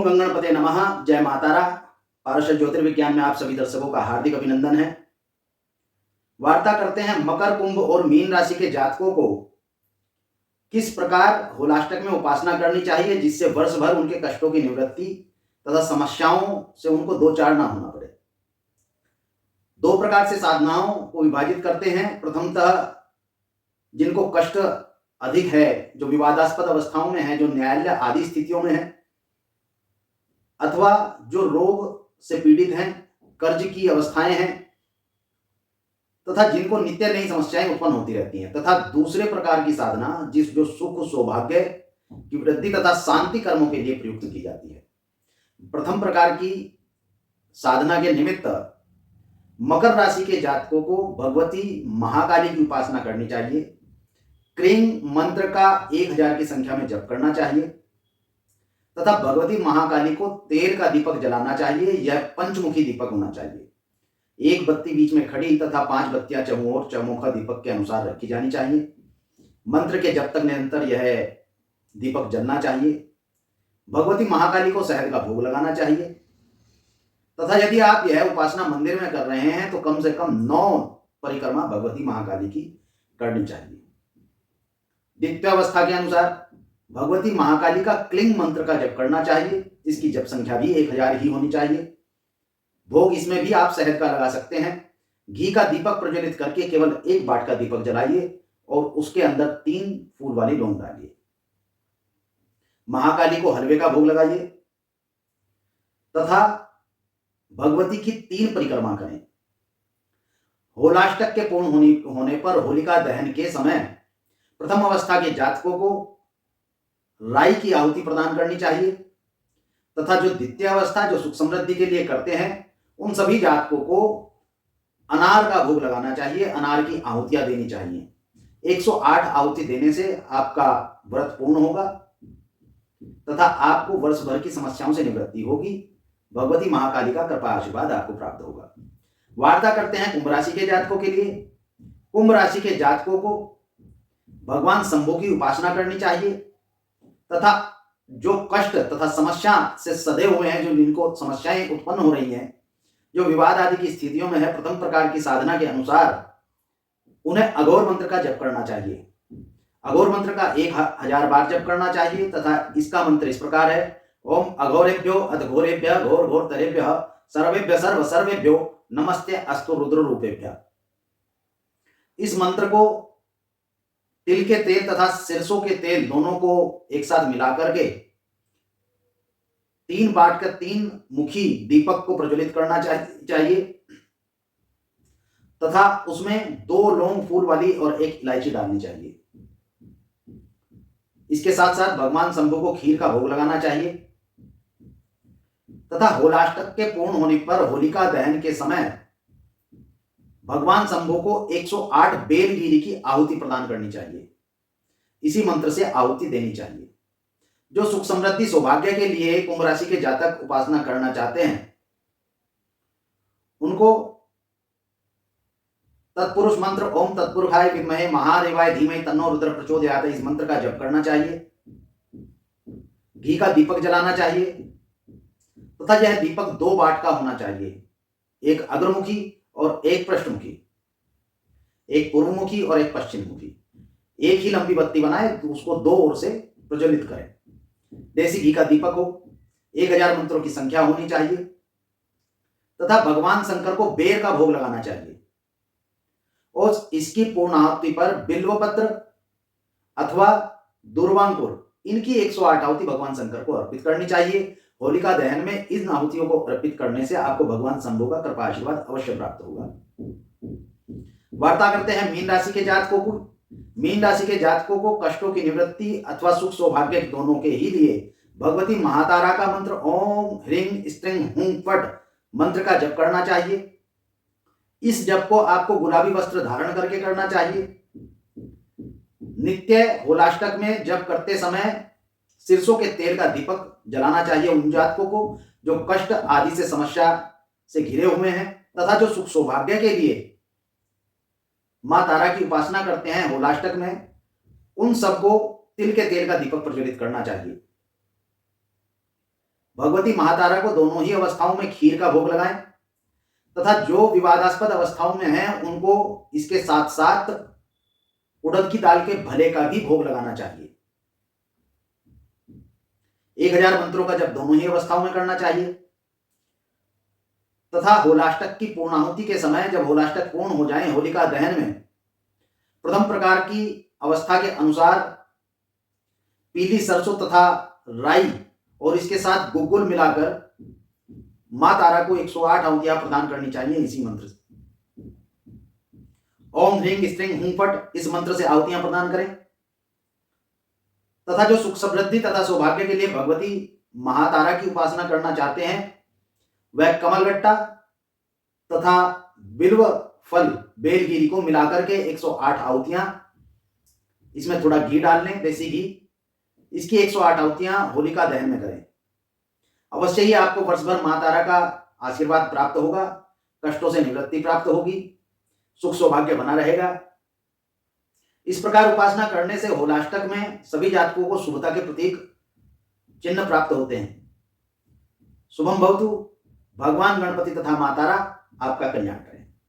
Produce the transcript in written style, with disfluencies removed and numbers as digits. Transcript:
ओम गंगणपते नमः। जय मातारा। पारशर ज्योतिर्विज्ञान में आप सभी दर्शकों का हार्दिक अभिनंदन है। वार्ता करते हैं मकर, कुंभ और मीन राशि के जातकों को किस प्रकार होलाष्टक में उपासना करनी चाहिए जिससे वर्ष भर उनके कष्टों की निवृत्ति तथा समस्याओं से उनको दो चार ना होना पड़े। दो प्रकार से साधनाओं को विभाजित करते हैं। प्रथमतः जिनको कष्ट अधिक है, जो विवादास्पद अवस्थाओं में है, जो न्यायालय आदि स्थितियों में है, अथवा जो रोग से पीड़ित हैं, कर्ज की अवस्थाएं हैं, तथा जिनको नित्य नई समस्याएं उत्पन्न होती रहती हैं। तथा दूसरे प्रकार की साधना जो सुख सौभाग्य की वृद्धि तथा शांति कर्मों के लिए प्रयुक्त की जाती है। प्रथम प्रकार की साधना के निमित्त मकर राशि के जातकों को भगवती महाकाली की उपासना करनी चाहिए। क्रीं मंत्र का 1000 की संख्या में जप करना चाहिए तथा भगवती महाकाली को तेल का दीपक जलाना चाहिए। यह पंचमुखी दीपक होना चाहिए। एक बत्ती बीच में खड़ी तथा 5 बत्तियां चहुओर चौमुखा दीपक के अनुसार रखी जानी चाहिए। मंत्र के जब तक निरंतर यह दीपक जलना चाहिए। भगवती महाकाली को शहद का भोग लगाना चाहिए तथा यदि आप यह उपासना मंदिर में कर रहे हैं तो कम से कम 9 परिक्रमा भगवती महाकाली की करनी चाहिए। दिव्यावस्था के अनुसार भगवती महाकाली का क्लिंग मंत्र का जप करना चाहिए। इसकी जप संख्या भी 1000 ही होनी चाहिए। भोग इसमें भी आप शहद का लगा सकते हैं। घी का दीपक प्रज्वलित करके केवल 1 बाट का दीपक जलाइए और उसके अंदर 3 फूल वाली लौंग डालिए। महाकाली को हलवे का भोग लगाइए तथा भगवती की 3 परिक्रमा करें। होलाष्टक के पूर्ण होने पर होलिका दहन के समय प्रथम अवस्था के जातकों को राई की आहुति प्रदान करनी चाहिए तथा जो द्वितीय अवस्था जो सुख समृद्धि के लिए करते हैं उन सभी जातकों को अनार का भोग लगाना चाहिए। अनार की आहुतियां देनी चाहिए। 108 आहुति देने से आपका व्रत पूर्ण होगा तथा आपको वर्ष भर की समस्याओं से निवृत्ति होगी। भगवती महाकाली का कृपा आशीर्वाद आपको प्राप्त होगा। वार्ता करते हैं कुंभ राशि के जातकों के लिए। कुंभ राशि के जातकों को भगवान शंभु की उपासना करनी चाहिए तथा जो कष्ट तथा समस्या से सधे हुए हैं, जो जिनको समस्याएं उत्पन्न हो रही हैं, जो विवाद आदि की स्थितियों में है, प्रथम प्रकार की साधना के अनुसार उन्हें अघोर मंत्र का जप करना चाहिए। अघोर मंत्र का 1000 बार जप करना चाहिए तथा इसका मंत्र इस प्रकार है। ओम अघोरेभ्यो अथ घोरेभ्य घोर घोर तरेभ्य सर्वेभ्य सर्व सर्वेभ्यो नमस्ते अस्तु रुद्र रूपेभ्य। इस मंत्र को तिल के तेल तथा सरसों के तेल दोनों को एक साथ मिलाकर के 3 बाट का 3 मुखी दीपक को प्रज्वलित करना चाहिए तथा उसमें 2 लौंग फूल वाली और 1 इलायची डालनी चाहिए। इसके साथ साथ भगवान शंभु को खीर का भोग लगाना चाहिए तथा होलाष्टक के पूर्ण होने पर होलिका दहन के समय भगवान शंभु को 108 बेलगिरी की आहुति प्रदान करनी चाहिए। इसी मंत्र से आहुति देनी चाहिए। जो सुख समृद्धि सौभाग्य के लिए कुंभ राशि के जातक उपासना करना चाहते हैं उनको तत्पुरुष मंत्र ओम तत्पुरुषाय विद्महे महादेवाय धीमहि तन्नो रुद्र प्रचोदयात्, इस मंत्र का जप करना चाहिए। घी का दीपक जलाना चाहिए तथा यह दीपक 2 बाट का होना चाहिए। एक अग्रमुखी और एक पृष्ठमुखी, एक पूर्वमुखी और एक पश्चिममुखी। एक ही लंबी बत्ती बनाए तो उसको 2 ओर से प्रज्वलित करें। देसी घी का दीपक हो। 1000 मंत्रों की संख्या होनी चाहिए तथा भगवान शंकर को बेर का भोग लगाना चाहिए और इसकी पूर्णाहुति पर बिल्वपत्र अथवा दुर्वांकुर इनकी 108 आहुति भगवान शंकर को अर्पित करनी चाहिए। होलिका दहन में इन आहुतियों को अर्पित करने से आपको भगवान शंभु का कृपा आशीर्वाद अवश्य प्राप्त होगा। वार्ता करते हैं मीन राशि के जातकों को। मीन राशि के जातकों को कष्टों की निवृत्ति अथवा सुख सौभाग्य दोनों के ही लिए भगवती महातारा का मंत्र ओम ह्रीं स्त्रीं हुं फट मंत्र का जप करना चाहिए। इस जप को आपको गुलाबी वस्त्र धारण करके करना चाहिए। नित्य होलाष्टक में जप करते समय सरसों के तेल का दीपक जलाना चाहिए उन जातकों को जो कष्ट आदि से समस्या से घिरे हुए हैं तथा जो सुख सौभाग्य के लिए मां तारा की उपासना करते हैं होलाष्टक में, उन सबको तिल के तेल का दीपक प्रज्वलित करना चाहिए। भगवती महातारा को दोनों ही अवस्थाओं में खीर का भोग लगाएं तथा जो विवादास्पद अवस्थाओं में हैं उनको इसके साथ साथ उड़द की दाल के भले का भी भोग लगाना चाहिए। 1000 मंत्रों का जब दोनों ही अवस्थाओं में करना चाहिए तथा होलाष्टक की पूर्णाहुति के समय जब होलाष्टक पूर्ण हो जाए होलिका दहन में प्रथम प्रकार की अवस्था के अनुसार पीली सरसों तथा राई और इसके साथ गुग्गुल मिलाकर मां तारा को 108 आहुतियां प्रदान करनी चाहिए इसी मंत्र से। ओम ह्रीं स्त्रीं हुं फट इस मंत्र से आहुतियां प्रदान करें तथा जो सुख समृद्धि तथा सौभाग्य के लिए भगवती महातारा की उपासना करना चाहते हैं वह कमलगट्टा तथा बिल्व फल बेलगिरी को मिलाकर के 108 आहुतियां, इसमें थोड़ा घी डाल लें, देसी घी, इसकी 108 आहुतियां होलिका दहन में करें। अवश्य ही आपको वर्ष भर मां तारा का आशीर्वाद प्राप्त होगा, कष्टों से निवृत्ति प्राप्त होगी, सुख सौभाग्य बना रहेगा। इस प्रकार उपासना करने से होलाष्टक में सभी जातकों को शुभता के प्रतीक चिन्ह प्राप्त होते हैं। शुभम भवतु। भगवान गणपति तथा मां तारा आपका कल्याण करें।